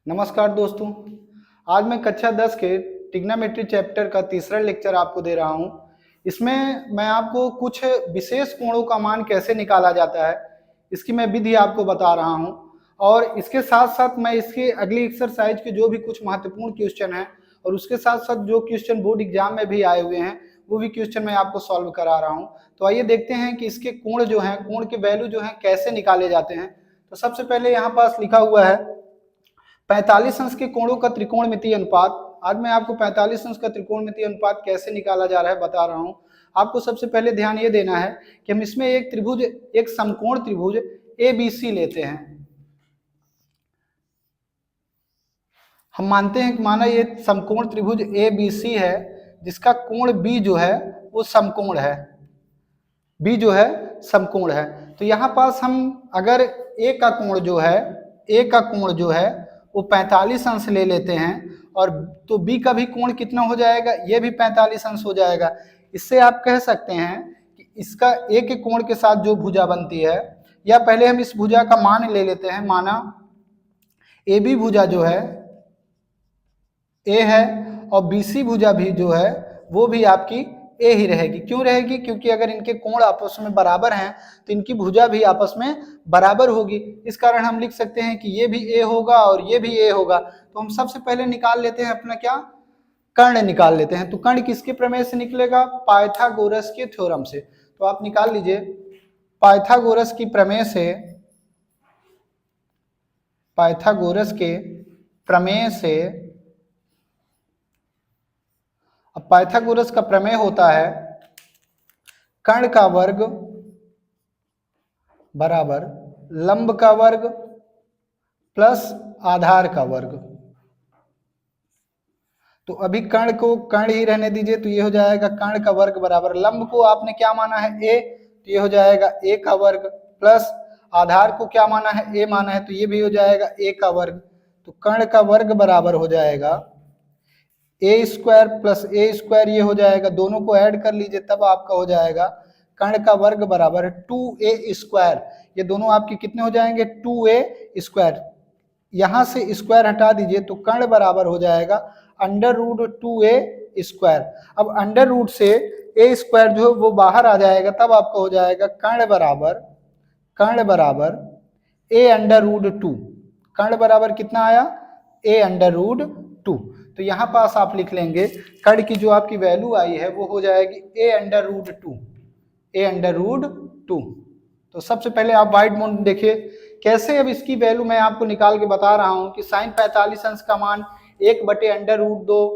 नमस्कार दोस्तों। आज मैं कक्षा 10 के ट्रिग्नोमेट्री चैप्टर का तीसरा लेक्चर आपको दे रहा हूं। इसमें मैं आपको कुछ विशेष कोणों का मान कैसे निकाला जाता है इसकी मैं विधि आपको बता रहा हूं, और इसके साथ साथ मैं इसके अगली एक्सरसाइज के जो भी कुछ महत्वपूर्ण क्वेश्चन हैं और उसके साथ साथ जो क्वेश्चन बोर्ड एग्जाम में भी आए हुए हैं वो भी क्वेश्चन मैं आपको सॉल्व करा रहा हूँ। तो आइए देखते हैं कि इसके कोण जो हैं, कोण के वैल्यू जो हैं कैसे निकाले जाते हैं। तो सबसे पहले यहाँ पास लिखा हुआ है 45 अंश के कोणों का त्रिकोणमितीय अनुपात। आज मैं आपको 45 अंश का त्रिकोणमितीय अनुपात कैसे निकाला जा रहा है बता रहा हूं। आपको सबसे पहले ध्यान ये देना है कि हम इसमें एक त्रिभुज, एक समकोण त्रिभुज ABC लेते हैं। हम मानते हैं कि माना ये समकोण त्रिभुज ABC है जिसका कोण B जो है वो समकोण है, B जो है समकोण है। तो यहाँ पास हम अगर A का कोण जो है वो 45 अंश ले लेते हैं, और तो B का भी कोण कितना हो जाएगा, ये भी 45 अंश हो जाएगा। इससे आप कह सकते हैं कि इसका A के कोण के साथ जो भुजा बनती है, या पहले हम इस भुजा का मान ले लेते हैं। माना AB भुजा जो है A है और BC भुजा भी जो है वो भी आपकी ए ही रहेगी। क्यों रहेगी? क्योंकि अगर इनके कोण आपस में बराबर हैं तो इनकी भुजा भी आपस में बराबर होगी। इस कारण हम लिख सकते हैं कि ये भी ए होगा और ये भी ए होगा। तो हम सबसे पहले निकाल लेते हैं अपना क्या, कर्ण निकाल लेते हैं। तो कर्ण किसके प्रमेय से निकलेगा? पाइथागोरस के थ्योरम से। तो आप निकाल लीजिए पाइथागोरस की प्रमेय से, पाइथागोरस के प्रमेय से। अब पाइथागोरस का प्रमेय होता है कर्ण का वर्ग बराबर लंब का वर्ग प्लस आधार का वर्ग। तो अभी कर्ण को कर्ण ही रहने दीजिए, तो ये हो जाएगा कर्ण का वर्ग बराबर लंब को आपने क्या माना है ए, तो ये हो जाएगा ए का वर्ग प्लस आधार को क्या माना है ए माना है, तो ये भी हो जाएगा ए का वर्ग। तो कर्ण का वर्ग बराबर हो जाएगा ए स्क्वायर प्लस ए स्क्वायर, ये हो जाएगा, दोनों को ऐड कर लीजिए तब आपका हो जाएगा कर्ण का वर्ग बराबर 2a स्क्वायर। ये दोनों आपके कितने हो जाएंगे? 2a square. यहां से स्क्वायर हटा दीजिए तो कर्ण बराबर हो जाएगा अंडर रूट 2a स्क्वायर। अब अंडर रूट से a स्क्वायर जो है वो बाहर आ जाएगा, तब आपका हो जाएगा कर्ण बराबर a अंडर रूट 2। कर्ण बराबर कितना आया? a under root 2। तो यहाँ पास आप लिख लेंगे कर्ण की जो आपकी वैल्यू आई है वो हो जाएगी a under root 2, a under root 2। तो सबसे पहले आप व्हाइट बोर्ड में देखिए कैसे। अब इसकी वैल्यू मैं आपको निकाल के बता रहा हूं कि साइन 45 अंश का मान 1/√2,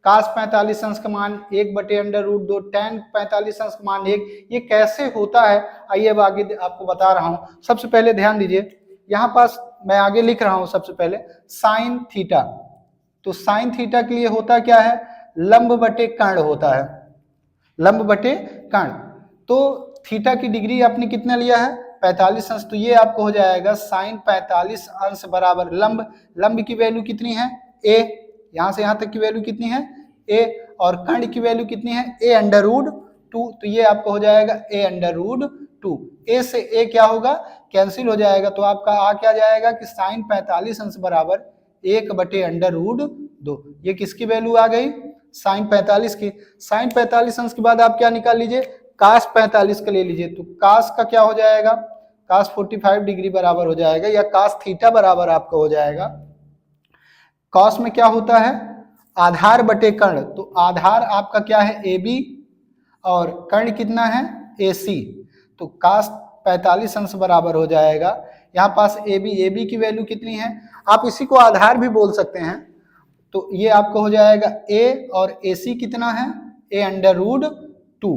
कास 45 अंश का मान 1/√2, टैन 45 अंश का मान 1। ये कैसे होता है आइए अब आगे आपको बता रहा हूं। सबसे पहले ध्यान दीजिए, यहाँ पास मैं आगे लिख रहा हूं सबसे पहले साइन थीटा। तो साइन थीटा के लिए होता क्या है? लंब बटे कर्ण होता है, लंब बटे कर्ण। तो थीटा की डिग्री आपने कितना लिया है? 45 अंश। तो ये आपको हो जाएगा साइन 45 अंश बराबर लंब। लंब की वैल्यू कितनी है? ए। यहां से यहां तक की वैल्यू कितनी है? ए। और कर्ण की वैल्यू कितनी है? A under root 2। तो ये आपको हो जाएगा ए अंडर रूट 2। ए से ए क्या होगा? कैंसिल हो जाएगा। तो आपका आ क्या जाएगा कि साइन 45 अंश बराबर 1/√2। ये किसकी वैल्यू आ गई? साइन 45 की। साइन 45 अंश के बाद आप क्या निकाल लीजिए? कास 45 का ले लीजिए। तो कास का क्या हो जाएगा? कास 45 डिग्री बराबर हो जाएगा, या कास थीटा बराबर आपका हो जाएगा। कॉस में क्या होता है? आधार बटे कर्ण। तो आधार आपका क्या है? AB, और कर्ण कितना है? AC। तो कास 45 अंश बराबर हो जाएगा यहाँ पास AB की वैल्यू कितनी है? आप इसी को आधार भी बोल सकते हैं। तो ये आपको हो जाएगा A, और AC कितना है? A under root 2।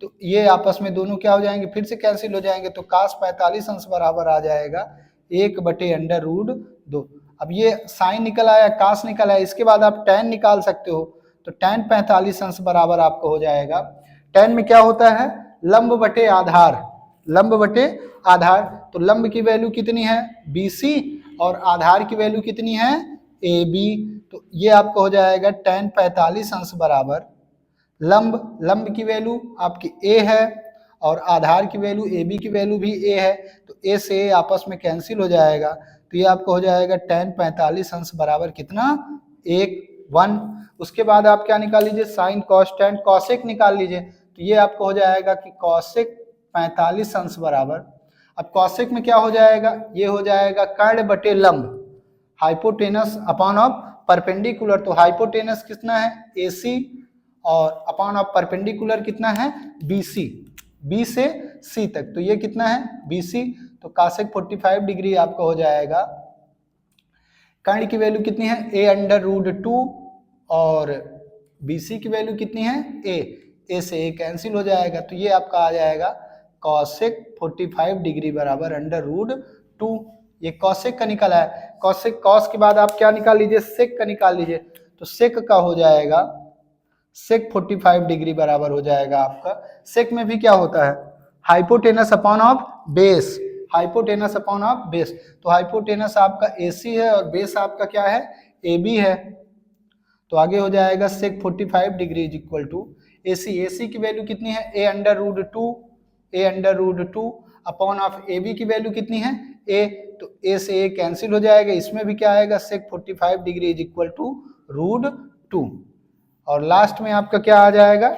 तो ये आपस में दोनों क्या हो जाएंगे? फिर से कैंसिल हो जाएंगे। तो कास 45 अंश बराबर आ जाएगा 1/√2। अब ये साइन निकल आया, कास निकल आया, इसके बाद आप टैन निकाल सकते हो। तो टैन 45 अंश बराबर आपको हो जाएगा, टैन में क्या होता है? लंब बटे आधार, लंब बटे आधार। तो लंब की वैल्यू कितनी है? BC, और आधार की वैल्यू कितनी है? AB। तो ये आपको हो जाएगा टैन 45 अंश बराबर लंब की वैल्यू आपकी A है और आधार की वैल्यू AB की वैल्यू भी A है। तो A से A आपस में कैंसिल हो जाएगा। तो ये आपको हो जाएगा tan 45 अंश बराबर कितना 1 उसके बाद आप क्या निकाल लीजिए साइन कॉस tan कॉसेक निकाल लीजिए, तो ये आपको हो जाएगा कि कॉसेक 45 अंश बराबर, अब कॉसेक में क्या हो जाएगा, ये हो जाएगा कर्ण बटे लंब, हाइपोटेनस अपॉन ऑफ परपेंडिकुलर, तो हाइपोटेनस कितना है AC और अपॉन ऑफ परपेंडिकुलर कितना है BC, B से C तक, तो ये कितना है BC, तो कॉसेक 45 डिग्री आपका हो जाएगा, कर्ण की वैल्यू कितनी है a√2 और BC की वैल्यू कितनी है a से a कैंसिल हो जाएगा, तो ये आपका आ जाएगा कॉसेक 45 डिग्री बराबर √2, ये कॉसेक का निकला है। कॉसेक कॉस के बाद आप क्या निकाल लीजिए सेक का निकाल लीजिए, तो सेक का हो जाएगा सेक 45 डिग्री बराबर हो जाएगा आपका, सेक में भी क्या होता है hypotenuse upon of base, hypotenuse upon of base, तो हाइपोटेनस आपका AC है और बेस आपका क्या है AB है, तो आगे हो जाएगा sec 45 degree is equal to AC की वैल्यू कितनी है a√2 अपॉन ऑफ AB की वैल्यू कितनी है a, तो a से a कैंसिल हो जाएगा, इसमें भी क्या आएगा सेक 45 डिग्री इज इक्वल टू √2 और लास्ट में आपका क्या आ जाएगा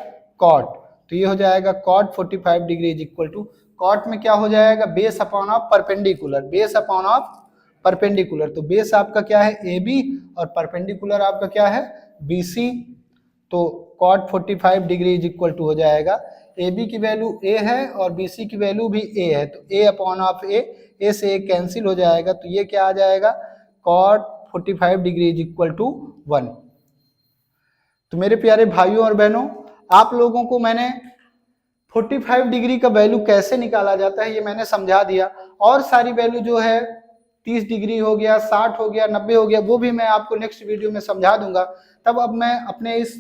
कॉट, तो ये हो जाएगा cot 45 degree is equal to, cot में क्या हो जाएगा base upon of perpendicular, base upon of perpendicular, तो बेस आपका क्या है AB और परपेंडिकुलर आपका क्या है BC, तो cot 45 degree is equal to हो जाएगा AB की वैल्यू A है और BC की वैल्यू भी A है, तो A अपॉन ऑफ A से A कैंसिल हो जाएगा, तो ये क्या आ जाएगा cot 45 degree is equal to 1। तो मेरे प्यारे भाइयों और बहनों, आप लोगों को मैंने 45 डिग्री का वैल्यू कैसे निकाला जाता है ये मैंने समझा दिया, और सारी वैल्यू जो है 30 डिग्री हो गया 60 हो गया 90 हो गया वो भी मैं आपको नेक्स्ट वीडियो में समझा दूंगा। तब अब मैं अपने इस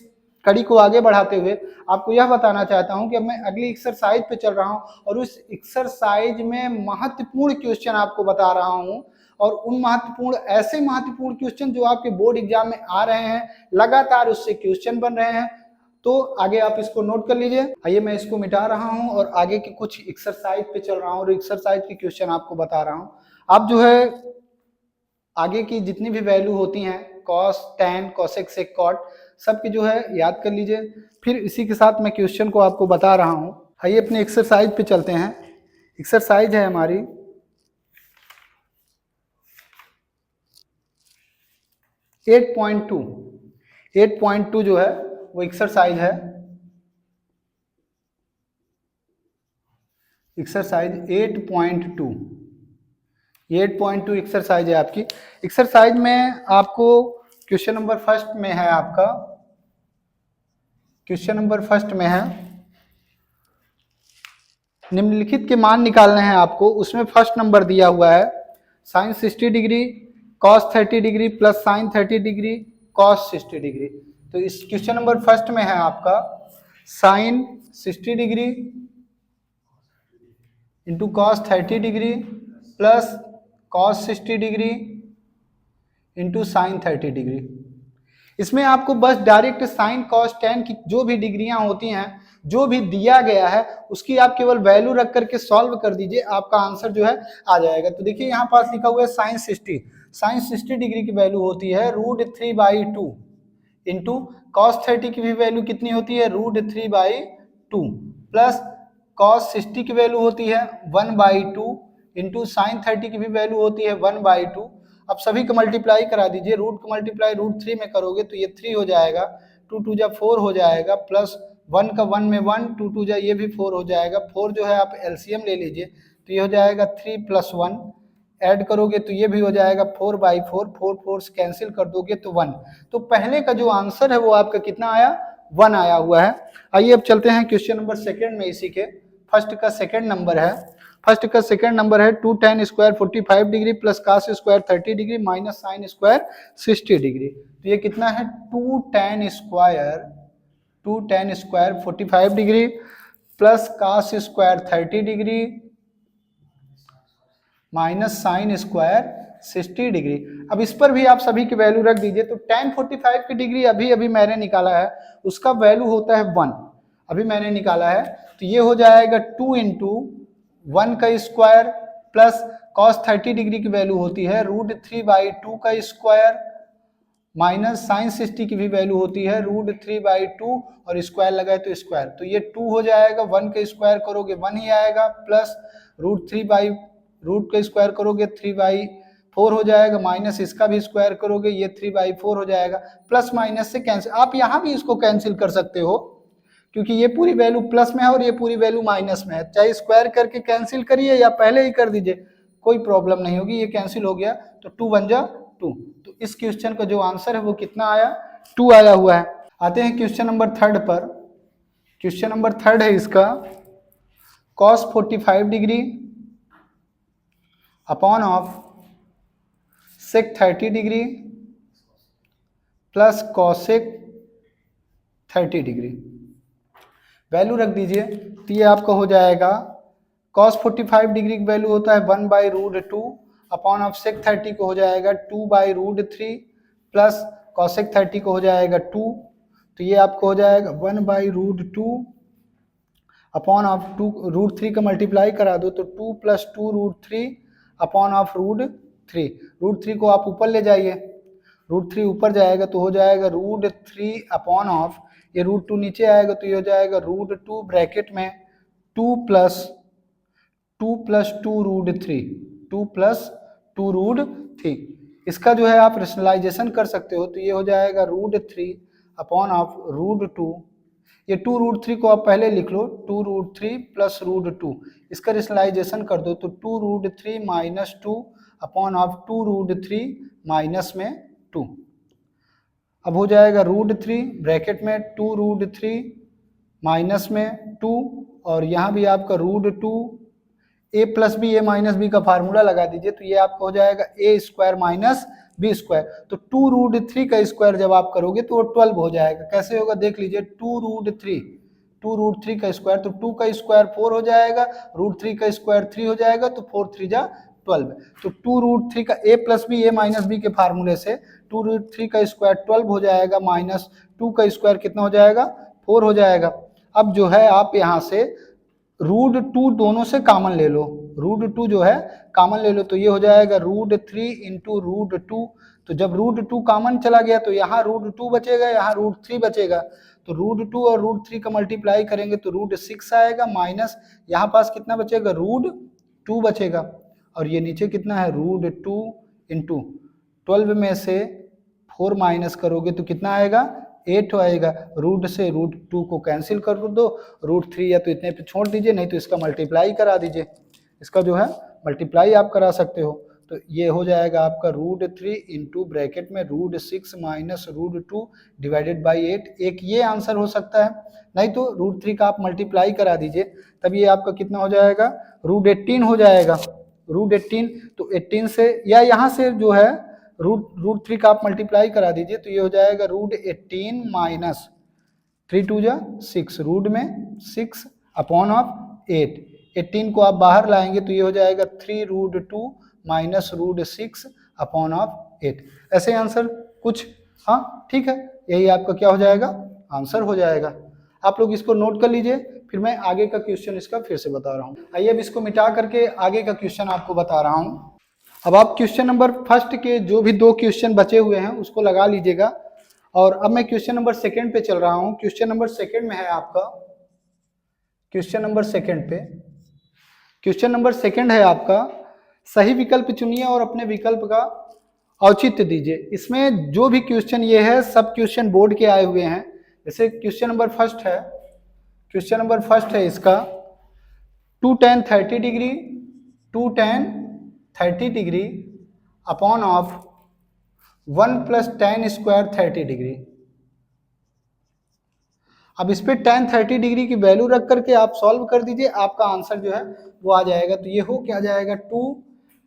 कड़ी को आगे बढ़ाते हुए आपको यह बताना चाहता हूं कि अब मैं अगली एक्सरसाइज पे चल रहा हूं और उस एक्सरसाइज में महत्वपूर्ण क्वेश्चन आपको बता रहा हूं, और उन ऐसे महत्वपूर्ण क्वेश्चन जो आपके बोर्ड एग्जाम में आ रहे हैं, लगातार उससे क्वेश्चन बन रहे हैं, तो आगे आप इसको नोट कर लीजिए। आइए मैं इसको मिटा रहा हूं और आगे की कुछ एक्सरसाइज पे चल रहा हूं और एक्सरसाइज की क्वेश्चन आपको बता रहा हूं। आप जो है आगे की जितनी भी वैल्यू होती हैं cos tan cosec sec cot सबकी जो है याद कर लीजिए, फिर इसी के साथ मैं क्वेश्चन को आपको बता रहा हूं। आइए अपनी एक्सरसाइज पे चलते हैं। एक्सरसाइज है हमारी 8.2 जो है वो एक्सरसाइज है, एक्सरसाइज 8.2 एक्सरसाइज है आपकी। एक्सरसाइज में आपको क्वेश्चन नंबर फर्स्ट में है, आपका क्वेश्चन नंबर फर्स्ट में है निम्नलिखित के मान निकालने हैं आपको। उसमें फर्स्ट नंबर दिया हुआ है sine 60 degree cos 30 degree plus sine 30 degree cos 60 degree. तो इस क्वेश्चन नंबर फर्स्ट में है आपका sine 60 degree into cos 30 degree plus cos 60 degree into sine 30 degree. इसमें आपको बस डायरेक्ट साइन कॉस टेन की जो भी डिग्रियां होती हैं, जो भी दिया गया है उसकी आप केवल वैल्यू रख करके सॉल्व कर दीजिए, आपका आंसर जो है आ जाएगा। तो देखिए यहाँ पास लिखा हुआ है साइन 60 डिग्री की वैल्यू होती है √3/2 इंटू कॉस 30 की भी वैल्यू कितनी होती है √3/2 प्लस कॉस 60 की वैल्यू होती है 1/2 इंटू साइन 30 की भी वैल्यू होती है 1/2। अब सभी को मल्टीप्लाई करा दीजिए, रूट को मल्टीप्लाई √3 में करोगे तो ये 3 हो जाएगा, 2 2 जा 4 हो जाएगा, प्लस 1 का 1 में 1, 2 2 जा ये भी 4 हो जाएगा। 4 जो है आप एलसीएम ले लीजिए तो ये हो जाएगा 3 + 1, ऐड करोगे तो ये भी हो जाएगा 4/4, 4 4 कैंसिल कर दोगे तो 1। तो पहले का जो आंसर है वो आपका कितना आया 1 आया हुआ है। आइए अब चलते हैं क्वेश्चन नंबर सेकेंड में। इसी के फर्स्ट का सेकेंड नंबर है, फर्स्ट का सेकेंड नंबर है 2 tan square 45 degree plus cos square 30 degree minus sine square 60 degree. तो ये कितना है 2 tan square 45 degree plus cos square 30 degree minus sine square 60 degree. अब इस पर भी आप सभी की वैल्यू रख दीजिए। तो tan 45 की डिग्री अभी मैंने निकाला है, उसका वैल्यू होता है 1, अभी मैंने निकाला है। तो ये हो जाएगा 2 × 1 का स्क्वायर प्लस cos 30 डिग्री की वैल्यू होती है √3/2 का स्क्वायर, माइनस साइन 60 की भी वैल्यू होती है √3/2 और स्क्वायर लगाए तो स्क्वायर, तो ये 2 हो जाएगा, 1 का स्क्वायर करोगे 1 ही आएगा, प्लस रूट का स्क्वायर करोगे 3/4 हो जाएगा, माइनस इसका भी स्क्वायर करोगे ये 3/4 हो जाएगा, प्लस माइनस से कैंसिल। आप यहाँ भी इसको कैंसिल कर सकते हो क्योंकि ये पूरी वैल्यू प्लस में है और ये पूरी वैल्यू माइनस में है, चाहे स्क्वायर करके कैंसिल करिए या पहले ही कर दीजिए, कोई प्रॉब्लम नहीं होगी। ये कैंसिल हो गया तो 2 बन जा 2। तो इस क्वेश्चन का जो आंसर है वो कितना आया, 2 आया हुआ है। आते हैं क्वेश्चन नंबर 3 पर। क्वेश्चन नंबर 3 है इसका, cos 45 degree upon of sec 30 degree plus cosec 30 degree, value रख दीजिए। तो ये आपका हो जाएगा cos 45 डिग्री की वैल्यू होता है 1/√2 अपॉन ऑफ sec 30 को हो जाएगा 2/√3 प्लस cosec 30 को हो जाएगा 2, तो ये आपको हो जाएगा 1/√2 अपॉन ऑफ 2√3 का मल्टीप्लाई करा दो तो 2 + 2√3 अपॉन ऑफ √3। √3 को आप ऊपर ले जाइए, √3 ऊपर जाएगा तो हो जाएगा √3 अपॉन ऑफ, ये √2 नीचे आएगा तो ये हो जाएगा √2 ब्रैकेट में 2 + 2√3, 2 + 2√3। इसका जो है आप रेशनलाइजेशन कर सकते हो, तो ये हो जाएगा √3 अपॉन ऑफ √2, ये 2√3 को आप पहले लिख लो, 2√3 + √2, इसका रेशनलाइजेशन कर दो तो 2√3 - 2 अपॉन ऑफ 2√3 माइनस में 2, अब हो जाएगा √3 ब्रैकेट में 2√3 माइनस में 2, और यहाँ भी आपका √2 a + b a - b का फार्मूला लगा दीजिए, तो ये आपका हो जाएगा a² - b²। तो 2√3 का स्क्वायर जब आप करोगे तो वो 12 हो जाएगा। कैसे होगा देख लीजिए, 2√3 का स्क्वायर, तो 2 का स्क्वायर 4 हो जाएगा, √3 का स्क्वायर 3 हो जाएगा, तो 4 3 जा 12। तो 2√3 का a + b a - b के फार्मूले से 2√3 का स्क्वायर 12 हो जाएगा, माइनस 2 का स्क्वायर कितना हो जाएगा, 4 हो जाएगा। अब जो है आप यहाँ से √2 दोनों से कॉमन ले लो, √2 जो है कॉमन ले लो, तो ये हो जाएगा √3 × √2। तो जब √2 कॉमन चला गया तो यहाँ √2 बचेगा, यहाँ √3 बचेगा, तो √2 और √3 का मल्टीप्लाई करेंगे तो √6 आएगा, माइनस यहाँ पास कितना बचेगा, √2 बचेगा, और ये नीचे कितना है √2 × 12 में से 4 माइनस करोगे तो कितना आएगा, 8 आएगा। रूट से √2 को कैंसिल कर दो, √3 या तो इतने पे छोड़ दीजिए, नहीं तो इसका मल्टीप्लाई करा दीजिए, इसका जो है मल्टीप्लाई आप करा सकते हो। तो ये हो जाएगा आपका √3 × ब्रैकेट में √6 माइनस √2 डिवाइडेड बाई 8, एक ये आंसर हो सकता है, नहीं तो √3 का आप मल्टीप्लाई करा दीजिए, तब ये आपका कितना हो जाएगा, √18 हो जाएगा, √18। तो 18 से या यहाँ से जो है √3 का आप मल्टीप्लाई करा दीजिए, तो ये हो जाएगा √18 माइनस 3 2 जा 6, रूट में 6 अपॉन ऑफ 8, 18 को आप बाहर लाएंगे तो ये हो जाएगा 3√2 माइनस √6 अपॉन ऑफ 8। ऐसे आंसर कुछ, हाँ ठीक है, यही आपका क्या हो जाएगा, आंसर हो जाएगा। आप लोग इसको नोट कर लीजिए, फिर मैं आगे का क्वेश्चन इसका फिर से बता रहा हूँ। आइए अब इसको मिटा करके आगे का क्वेश्चन आपको बता रहा हूँ। अब आप क्वेश्चन नंबर 1 के जो भी 2 क्वेश्चन बचे हुए हैं उसको लगा लीजिएगा, और अब मैं क्वेश्चन नंबर 2 पे चल रहा हूँ। क्वेश्चन नंबर 2 में है आपका, क्वेश्चन नंबर 2 पे, क्वेश्चन नंबर 2 है आपका, सही विकल्प चुनिए और अपने विकल्प का औचित्य दीजिए। इसमें जो भी क्वेश्चन ये है सब क्वेश्चन बोर्ड के आए हुए हैं। जैसे क्वेश्चन नंबर 1 है, क्वेश्चन नंबर 1 है इसका, 2 tan 30 degree 2 tan 30 degree upon of 1 + tan² 30 degree. अब इस पे tan 30 डिग्री की वैल्यू रख करके आप सॉल्व कर दीजिए, आपका आंसर जो है वो आ जाएगा। तो ये हो क्या जाएगा, 2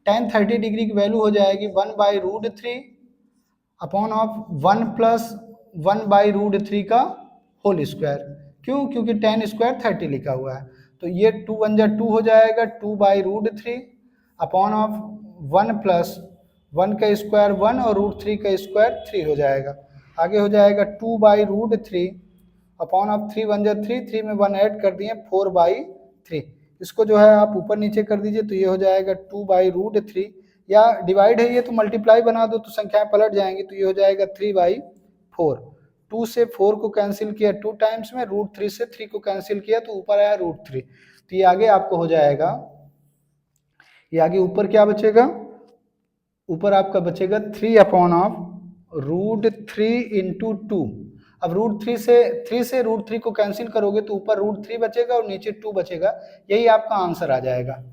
tan 30 डिग्री की वैल्यू हो जाएगी 1/√3 अपॉन ऑफ 1 + 1/√3 का होल स्क्वायर। क्यों, क्योंकि tan² 30 लिखा हुआ है, तो ये 2 1 जा 2 हो जाएगा, 2/√3 अपॉन ऑफ 1 + 1 का स्क्वायर 1 और √3 का स्क्वायर 3 हो जाएगा। आगे हो जाएगा 2/√3 अपॉन ऑफ 3 1 जा 3, 3 में 1 ऐड कर दिए 4/3। इसको जो है आप ऊपर नीचे कर दीजिए तो ये हो जाएगा 2/√3, या डिवाइड है ये तो मल्टीप्लाई बना दो तो संख्याएं पलट जाएंगी, तो ये हो जाएगा 3/4। 2 से 4 को कैंसिल किया 2 टाइम्स में, √3 से 3 को कैंसिल किया तो ऊपर आया √3। तो ये आगे आपको हो जाएगा, ये आगे ऊपर क्या बचेगा, ऊपर आपका बचेगा 3/√3 इंटू 2। अब √3 से 3 को कैंसिल करोगे तो ऊपर √3 बचेगा और नीचे 2 बचेगा, यही आपका आंसर आ जाएगा।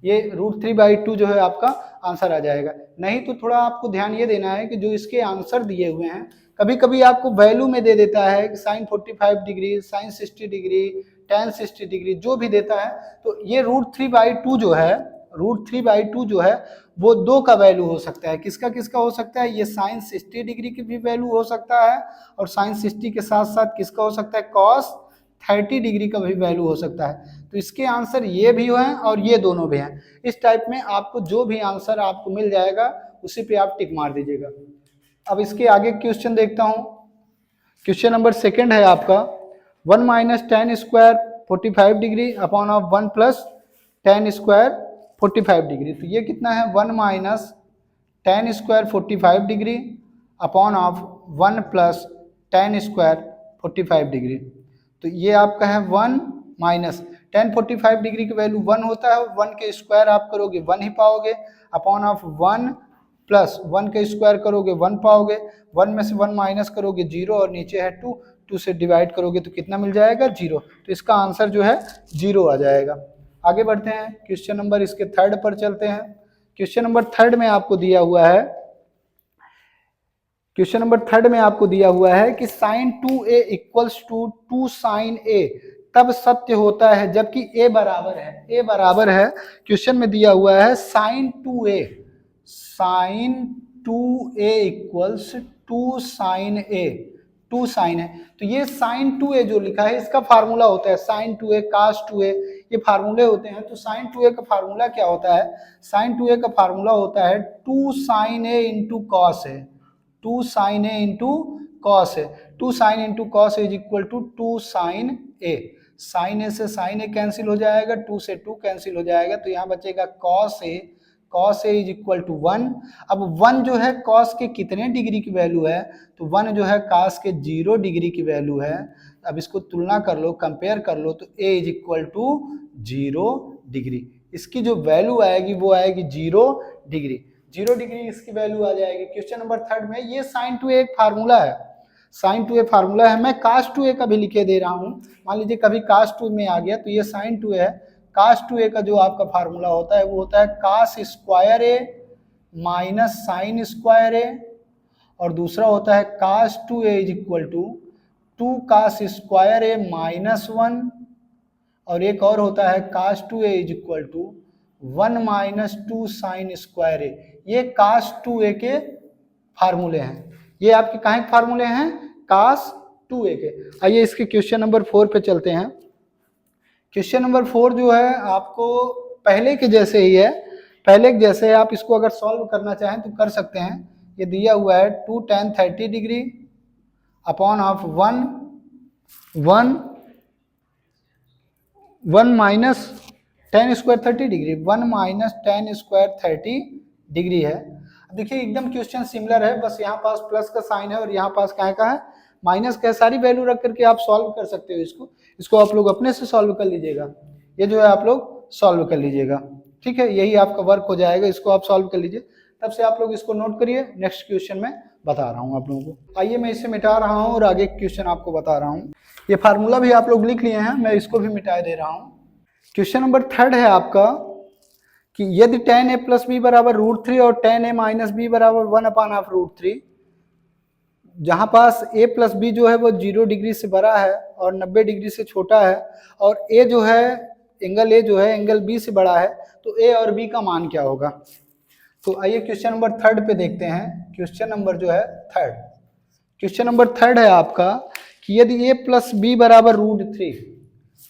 ये √3/2 जो है आपका आंसर आ जाएगा। नहीं तो थोड़ा आपको ध्यान ये देना है कि जो इसके आंसर दिए हुए हैं कभी कभी आपको वैल्यू में दे देता है कि sin 45 degree, sin 60 degree, tan 60 degree जो भी देता है, तो ये √3/2 जो है, √3/2 जो है वो 2 का वैल्यू हो सकता है। किसका किसका हो सकता है, ये sin 60 डिग्री की भी वैल्यू हो सकता है और sin 60 के साथ साथ किसका हो सकता है, cos 30 डिग्री का भी वैल्यू हो सकता है। तो इसके आंसर ये भी हैं और ये दोनों भी हैं। इस टाइप में आपको जो भी आंसर आपको मिल जाएगा उसी पे आप टिक मार दीजिएगा। अब इसके आगे क्वेश्चन देखता हूं। क्वेश्चन नंबर 2 है आपका 1 - tan square 45 degree upon of 1 + tan square 45 degree. तो ये कितना है, 1 - tan square 45 degree upon of 1 + tan square 45 degree. तो ये आपका है 1 - tan 45 डिग्री की वैल्यू 1 होता है, 1 के स्क्वायर आप करोगे 1 ही पाओगे, अपॉन ऑफ 1 + 1 के स्क्वायर करोगे 1 पाओगे, 1 में से 1 माइनस करोगे 0 और नीचे है 2, 2 से डिवाइड करोगे तो कितना मिल जाएगा, 0। तो इसका आंसर जो है 0 आ जाएगा। आगे बढ़ते हैं, क्वेश्चन नंबर इसके 3 पर चलते हैं। क्वेश्चन नंबर 3 में आपको दिया हुआ है, क्वेश्चन नंबर 3 में आपको दिया हुआ है कि sin 2a = 2 sin a तब सत्य होता है जबकि a बराबर है, a बराबर है, क्वेश्चन में दिया हुआ है sin 2a = 2 sin a, 2 sin है। तो ये sin 2a जो लिखा है इसका फार्मूला होता है sin 2a cos 2a, ये फार्मूले होते हैं। तो sin 2a का फार्मूला क्या होता है, sin 2a का फार्मूला होता है 2 sin a × cos a, 2 sin a × cos a, 2 sin × cos a = 2 sin a। sin a से sin a कैंसिल हो जाएगा, 2 से 2 कैंसिल हो जाएगा, तो यहाँ बचेगा cos a = 1। अब 1 जो है cos के कितने डिग्री की वैल्यू है, तो 1 जो है cos के 0 डिग्री की वैल्यू है। अब इसको तुलना कर लो, कंपेयर कर लो, तो a = 0 डिग्री, इसकी जो वैल्यू आएगी वो आएगी 0 डिग्री, 0 डिग्री इसकी वैल्यू आ जाएगी। क्वेश्चन नंबर 3 में ये sin 2a एक फार्मूला है, sin 2a फार्मूला है, मैं cos 2a का भी लिखे दे रहा हूँ। मान लीजिए कभी cos 2 में आ गया तो ये sin 2a है। cos 2a का जो आपका फार्मूला होता है वो होता है cos square a minus sin square a, और दूसरा होता है cos 2a = 2 cos square a minus 1, और एक और होता है cos 2a = 1 - 2 sin square a। ये cos 2a के फार्मूले हैं, ये आपके कहाँ के फार्मूले हैं, cos 2a के। आइए इसके क्वेश्चन नंबर 4 पे चलते हैं। क्वेश्चन नंबर 4 जो है आपको पहले के जैसे ही है, पहले के जैसे आप इसको अगर सॉल्व करना चाहें तो कर सकते हैं। ये दिया हुआ है 2 tan 30 degree upon of 1 minus tan square 30 degree, 1 - tan square 30 degree है। देखिए एकदम क्वेश्चन सिमिलर है, बस यहाँ पास प्लस का साइन है और यहाँ पास क्या का है, माइनस का है। सारी वैल्यू रख करके आप सॉल्व कर सकते हो इसको आप लोग अपने से सॉल्व कर लीजिएगा। ये जो है आप लोग सॉल्व कर लीजिएगा, ठीक है, यही आपका वर्क हो जाएगा। इसको आप सॉल्व कर लीजिए, तब से आप लोग इसको नोट करिए। नेक्स्ट क्वेश्चन में बता रहा हूँ आप लोगों को। आइए मैं इसे मिटा रहा हूँ और आगे क्वेश्चन आपको बता रहा हूँ। ये फार्मूला भी आप लोग लिख लिए हैं, मैं इसको भी मिटा दे रहा हूँ। क्वेश्चन नंबर 3 है आपका कि यदि tan a + b = √3 और tan a - b = 1/√3, जहां पास a + b जो है वो 0 डिग्री से बड़ा है और 90 डिग्री से छोटा है, और a जो है एंगल a जो है एंगल b से बड़ा है, तो a और b का मान क्या होगा। तो आइए क्वेश्चन नंबर 3 पे देखते हैं। क्वेश्चन नंबर जो है 3, क्वेश्चन नंबर 3 है आपका कि यदि a + b = √3,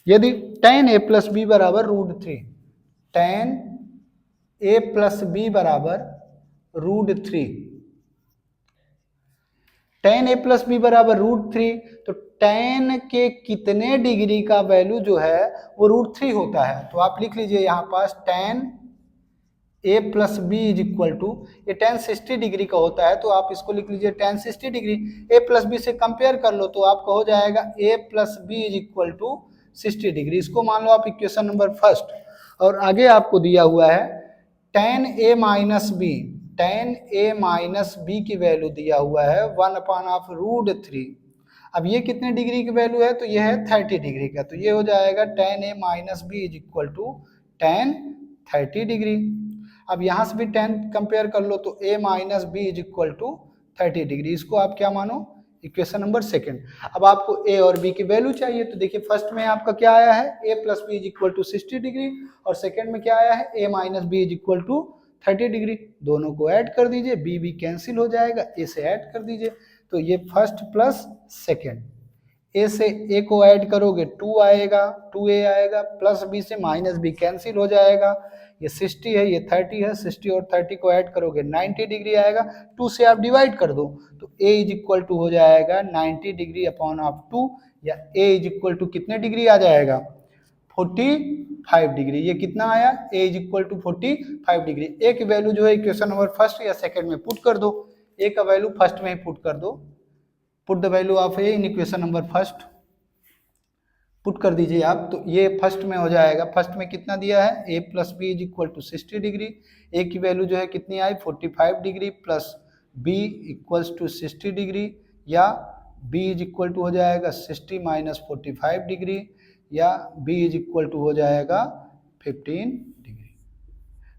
यदि tan a + b = √3, tan a + b = √3, tan a plus B बराबर √3, तो tan के कितने डिग्री का वैल्यू जो है वो √3 होता है। तो आप लिख लीजिए यहाँ पास tan a plus B is equal to, ये tan 60 डिग्री का होता है तो आप इसको लिख लीजिए tan 60 degree, a plus B से कंपेयर कर लो तो आपका हो जाएगा a plus B is equal to 60 degree. इसको मान लो आप इक्वेशन नंबर फर्स्ट। और आगे आपको दिया हुआ है tan a minus B, tan a minus B की वैल्यू दिया हुआ है 1/√3। अब ये कितने डिग्री की वैल्यू है, तो ये है 30 डिग्री का, तो ये हो जाएगा tan a minus B is equal to tan 30 degree. अब यहाँ से भी tan कंपेयर कर लो तो a minus B is equal to 30 degree. इसको आप क्या मानो, इक्वेशन नंबर सेकंड। अब आपको a और b की वैल्यू चाहिए, तो देखिए फर्स्ट में आपका क्या आया है, a plus B is equal to 60 degree, और सेकंड में क्या आया है, a minus B is equal to 30 degree. दोनों को ऐड कर दीजिए, b भी कैंसिल हो जाएगा, a से ऐड कर दीजिए, तो ये फर्स्ट प्लस सेकेंड, a से a को ऐड करोगे 2 आएगा, 2a आएगा, प्लस b से माइनस b कैंसिल हो जाएगा, ये 60 है, ये 30 है, 60 और 30 को ऐड करोगे 90 डिग्री आएगा, 2 से आप डिवाइड कर दो तो a इज इक्वल टू हो जाएगा 90 डिग्री अपॉन आप 2, या a इज इक्वल टू कितने डिग्री आ जाएगा, 45 डिग्री। ये कितना आया, a is equal to 45 degree. a की वैल्यू जो है इक्वेशन नंबर फर्स्ट या सेकंड में पुट कर दो, a का वैल्यू फर्स्ट में ही पुट कर दो, put the value of a in equation number first, put कर दीजिए आप, तो ये फर्स्ट में हो जाएगा। फर्स्ट में कितना दिया है, a plus B is equal to 60 degree, a की वैल्यू जो है कितनी आई 45 degree, plus b equals to 60 degree, या b इज इक्वल टू हो जाएगा 60 माइनस 45 डिग्री, या b इज इक्वल टू हो जाएगा 15 डिग्री।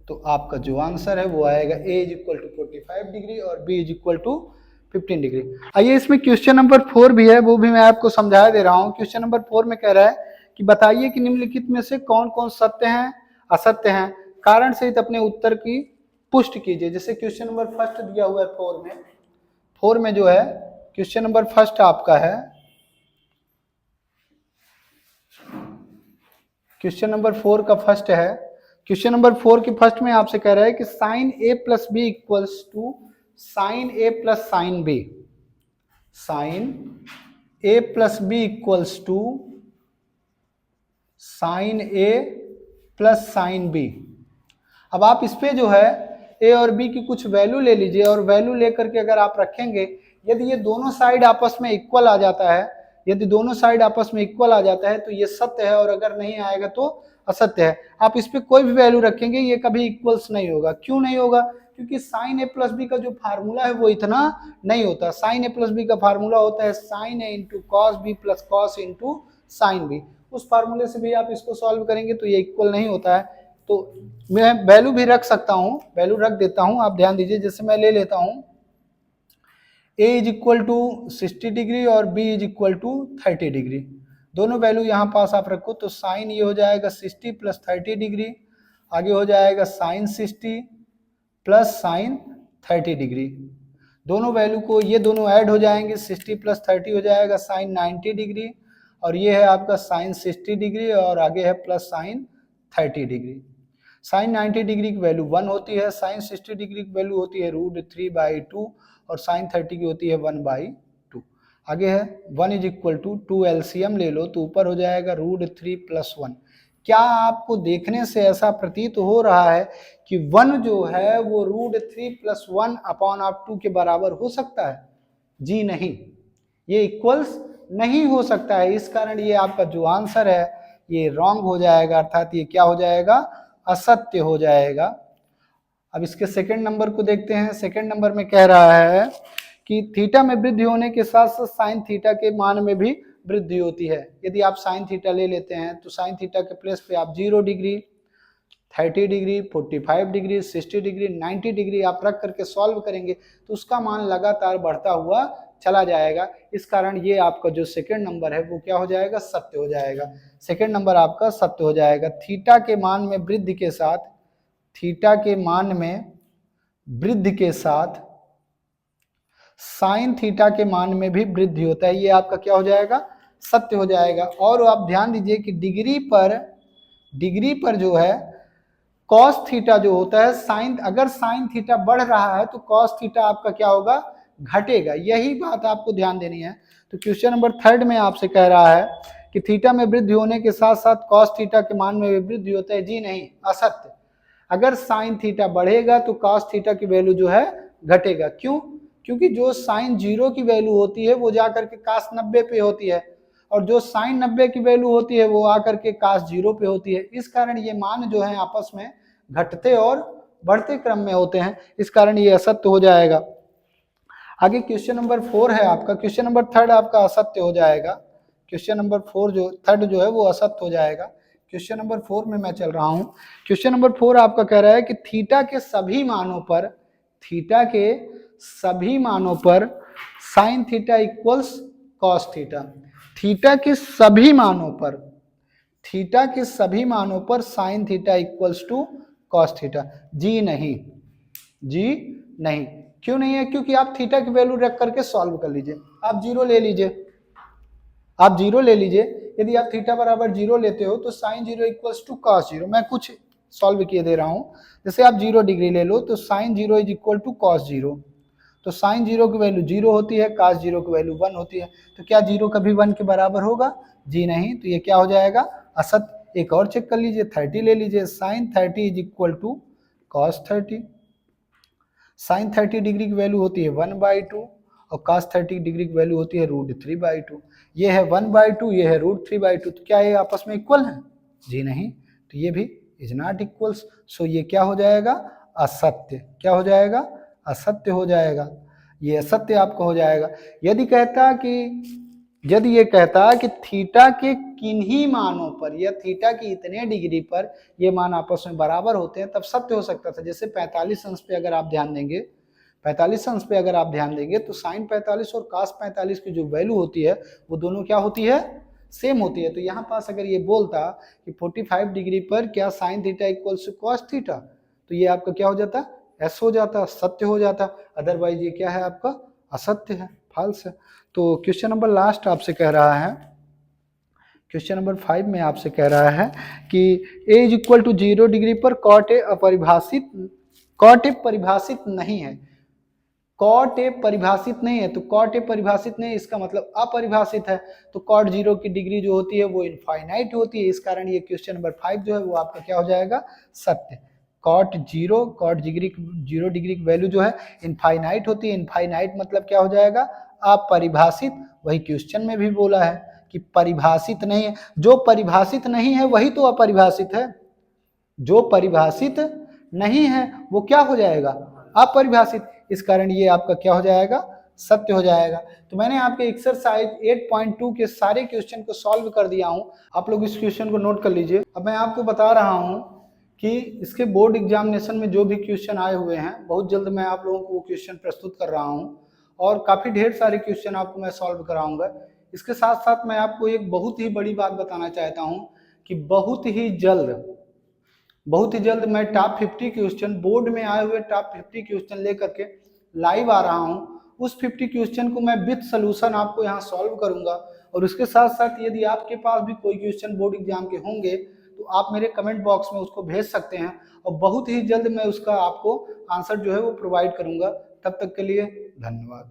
तो आपका जो आंसर है वो आएगा a is equal to 45 degree और b is equal to 15 degree. आइए इसमें क्वेश्चन नंबर 4 भी है, वो भी मैं आपको समझा दे रहा हूँ। क्वेश्चन नंबर 4 में कह रहा है कि बताइए कि निम्नलिखित में से कौन कौन सत्य हैं, असत्य हैं, कारण सहित अपने उत्तर की पुष्टि कीजिए। जैसे क्वेश्चन नंबर फर्स्ट दिया हुआ है 4 में जो है क्वेश्चन नंबर फर्स्ट आपका है, क्वेश्चन नंबर 4 का फर्स्ट है, क्वेश्चन नंबर 4 के फर्स्ट में आपसे कह रहा है कि sine a plus B equals to sine a plus sine B, sine a plus B equals to sine a plus sine B. अब आप इस पे जो है a और b की कुछ वैल्यू ले लीजिए, और वैल्यू लेकर के अगर आप रखेंगे, यदि ये दोनों साइड आपस में इक्वल आ जाता है, यदि दोनों साइड आपस में इक्वल आ जाता है तो ये सत्य है, और अगर नहीं आएगा तो असत्य है। आप इस पे कोई भी वैल्यू रखेंगे ये कभी इक्वल्स नहीं होगा। क्यों नहीं होगा, क्योंकि साइन a प्लस बी का जो फार्मूला है वो इतना नहीं होता। साइन a प्लस बी का फार्मूला होता है sine a into cos B plus cos into sine B. उस फार्मूले से भी आप इसको सॉल्व करेंगे तो ये इक्वल नहीं होता है। तो मैं वैल्यू भी रख सकता हूँ, वैल्यू रख देता हूँ, आप ध्यान दीजिए। जैसे मैं ले लेता हूँ a is equal to 60 degree और b is equal to 30 degree, दोनों वैल्यू यहाँ पास आप रखो, तो साइन ये हो जाएगा 60 प्लस 30 डिग्री, आगे हो जाएगा साइन 60 प्लस साइन 30 डिग्री। दोनों वैल्यू को ये दोनों ऐड हो जाएंगे, 60 प्लस 30 हो जाएगा साइन 90 डिग्री, और ये है आपका साइन 60 डिग्री, और आगे है plus sine 30 degree. Sine 90 degree की वैल्यू 1 होती है, साइन 60 डिग्री की वैल्यू होती है √3/2, और साइन 30 की होती है 1/2। आगे है 1 इज इक्वल टू 2 एलसीएम ले लो तो ऊपर हो जाएगा √3 + 1। क्या आपको देखने से ऐसा प्रतीत हो रहा है कि 1 जो है वो √3 + 1 अपॉन आप 2 के बराबर हो सकता है? जी नहीं, ये इक्वल्स नहीं हो सकता है। इस कारण ये आपका जो आंसर है ये रॉन्ग हो जाएगा, अर्थात ये क्या हो जाएगा, असत्य हो जाएगा। अब इसके सेकंड नंबर को देखते हैं। सेकंड नंबर में कह रहा है कि थीटा में वृद्धि होने के साथ साथ साइन थीटा के मान में भी वृद्धि होती है। यदि आप साइन थीटा ले लेते हैं तो साइन थीटा के प्लेस पे आप 0 degree, 30 degree, 45 degree, 60 degree, 90 degree आप रख करके सॉल्व करेंगे तो उसका मान लगातार बढ़ता हुआ चला जाएगा। इस कारण ये आपका जो सेकंड नंबर है वो क्या हो जाएगा, सत्य हो जाएगा। सेकंड नंबर आपका सत्य हो जाएगा। थीटा के मान में वृद्धि के साथ, थीटा के मान में वृद्धि के साथ साइन थीटा के मान में भी वृद्धि होता है, ये आपका क्या हो जाएगा, सत्य हो जाएगा। और आप ध्यान दीजिए कि डिग्री पर जो है कॉस थीटा जो होता है, साइन, अगर साइन थीटा बढ़ रहा है तो कॉस थीटा आपका क्या होगा, घटेगा। यही बात आपको ध्यान देनी है। तो क्वेश्चन नंबर 3 में आपसे कह रहा है कि थीटा में वृद्धि होने के साथ साथ कॉस थीटा के मान में भी वृद्धि होता है। जी नहीं, असत्य। अगर साइन थीटा बढ़ेगा तो कॉस थीटा की वैल्यू जो है घटेगा। क्यों? क्योंकि जो साइन 0 की वैल्यू होती है वो जाकर के कास 90 पे होती है, और जो साइन 90 की वैल्यू होती है वो आकर के कास 0 पे होती है। इस कारण ये मान जो है आपस में घटते और बढ़ते क्रम में होते हैं, इस कारण ये असत्य हो जाएगा। आगे क्वेश्चन नंबर 4 है आपका। क्वेश्चन नंबर 3 आपका असत्य हो जाएगा। क्वेश्चन नंबर 4 जो 3 जो है वो असत्य हो जाएगा। क्वेश्चन नंबर 4 में मैं चल रहा हूं। क्वेश्चन नंबर 4 आपका कह रहा है कि थीटा के सभी मानों पर sine theta equals cos theta. Theta के सभी मानों पर sine theta equals to cos theta. जी नहीं, जी नहीं। क्यों नहीं है? क्योंकि आप थीटा की वैल्यू रख करके सॉल्व कर लीजिए। आप जीरो ले लीजिए। यदि आप थीटा बराबर 0 लेते हो तो साइन 0 इक्वल्स टू कॉस 0। मैं कुछ सॉल्व किए दे रहा हूं। जैसे आप 0 डिग्री ले लो तो sine 0 is equal to cos 0। तो साइन 0 की वैल्यू 0 होती है, कॉस 0 की वैल्यू 1 होती है। तो क्या 0 कभी 1 के बराबर होगा? जी नहीं। तो ये क्या हो जाएगा? असत्य। एक और चेक कर लीजिए, 30 ले लीजिए। Sine 30 is equal to cos 30। Sine 30 degree की वैल्यू होती है 1/2 और cos 30 डिग्री की वैल्यू होती है √3/2। ये है 1/2, ये है √3/2। तो क्या ये आपस में इक्वल है? जी नहीं। तो ये भी इज नॉट इक्वल्स। सो ये क्या हो जाएगा? असत्य। क्या हो जाएगा? असत्य हो जाएगा। ये असत्य आपका हो जाएगा। यदि ये कहता कि थीटा के किन्हीं मानों पर या थीटा की इतने डिग्री पर ये मान आपस में बराबर होते हैं, तब सत्य हो सकता था। जैसे 45 अंश पे अगर आप ध्यान देंगे, 45 अंश पे अगर आप ध्यान देंगे तो साइन 45 और cos 45 की जो वैल्यू होती है वो दोनों क्या होती है? सेम होती है। तो यहाँ पास अगर ये बोलता कि 45 डिग्री पर क्या sine theta equals to cos theta, तो ये आपका क्या हो जाता? एस हो जाता, सत्य हो जाता। अदरवाइज ये क्या है आपका? असत्य है, फॉल्स है। तो क्वेश्चन नंबर लास्ट आपसे कह रहा है, क्वेश्चन नंबर 5 में आपसे कह रहा है कि a is equal to 0 degree पर कॉट ए परिभाषित नहीं है। कॉट ए परिभाषित नहीं है, तो कॉट ए परिभाषित नहीं, इसका मतलब अपरिभाषित है। तो कॉट 0 की डिग्री जो होती है वो इनफाइनाइट होती है। इस कारण ये क्वेश्चन नंबर 5 जो है वो आपका क्या हो जाएगा? सत्य। कॉट 0 डिग्री की वैल्यू जो है इनफाइनाइट होती है। इनफाइनाइट मतलब क्या हो जाएगा? अपरिभाषित। वही क्वेश्चन में भी बोला है कि परिभाषित नहीं है। जो परिभाषित नहीं है वही तो अपरिभाषित है। जो परिभाषित नहीं है वो क्या हो जाएगा? अपरिभाषित। इस कारण ये आपका क्या हो जाएगा? सत्य हो जाएगा। तो मैंने आपके एक्सरसाइज 8.2 के सारे क्वेश्चन को सॉल्व कर दिया हूं। आप लोग इस क्वेश्चन को नोट कर लीजिए। अब मैं आपको बता रहा हूं कि इसके बोर्ड एग्जामिनेशन में जो भी क्वेश्चन आए हुए हैं, बहुत जल्द मैं आप लोगों को वो क्वेश्चन प्रस्तुत कर रहा हूं और काफी ढेर सारे क्वेश्चन आपको मैं सॉल्व कराऊंगा। इसके साथ साथ मैं आपको एक बहुत ही बड़ी बात बताना चाहता हूं कि बहुत ही जल्द मैं टॉप 50 क्वेश्चन, बोर्ड में आए हुए टॉप 50 क्वेश्चन लेकर के लाइव आ रहा हूं। उस 50 क्वेश्चन को मैं विद सॉल्यूशन आपको यहां सॉल्व करूंगा। और उसके साथ साथ यदि आपके पास भी कोई क्वेश्चन बोर्ड एग्जाम के होंगे तो आप मेरे कमेंट बॉक्स में उसको भेज सकते हैं और बहुत ही जल्द मैं उसका आपको आंसर जो है वो प्रोवाइड करूंगा। तब तक के लिए धन्यवाद।